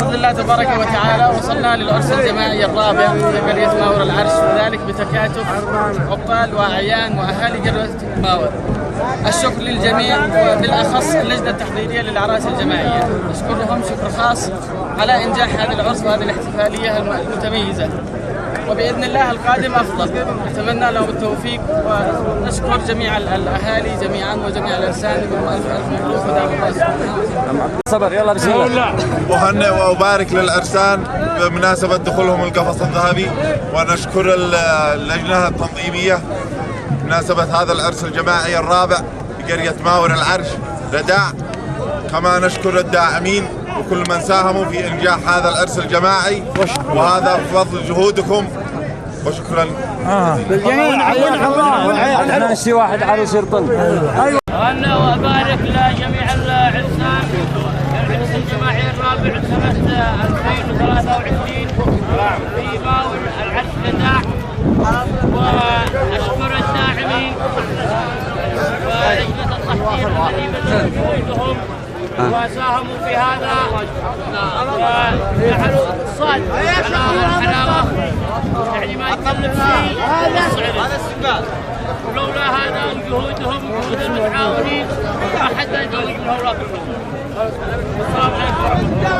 بفضل الله تبارك وتعالى وصلنا للعرس الجماعي الرابع في قرية ماور العرش، وذلك بتكاتف أبطال وأعيان وأهالي قرية ماور. الشكر للجميع وبالأخص اللجنة التحضيرية للأعراس الجماعية، نشكرهم شكر خاص على إنجاح هذا العرس وهذه الاحتفالية المتميزة، وبإذن الله القادم أفضل. نتمنى لهم التوفيق ونشكر جميع الأهالي جميعا وجميع الإنسان ألف مبروك ودعم الله سبحانه وتعالى. صبر يلا بسم الله. أهنئ وأبارك للعرسان بمناسبة دخولهم القفص الذهبي، ونشكر اللجنة التنظيمية بمناسبة هذا العرس الجماعي الرابع في قرية ماور العرش رداع. كما نشكر الداعمين وكل من ساهموا في إنجاح هذا العرس الجماعي، وهذا بفضل جهودكم وشكرا. بالجميع حياك الله. احنا نشتي واحد عروس يرطل. أهنئ وأبارك لجميع العرسان العرس الجماعي الرابع سنة 2023 في ماور العرس رداع، وأشكر الداعمين ولجنة التحضير الذي بذلوا جهودهم وساهموا في هذا وجعلوا اقتصاد حلاوة، يعني ما يكلف شيء هذا السباق. ولولا هذا وجهودهم وجهود المتعاونين ما حد يقدر من هؤلاء كلهم. السلام عليكم ورحمة الله.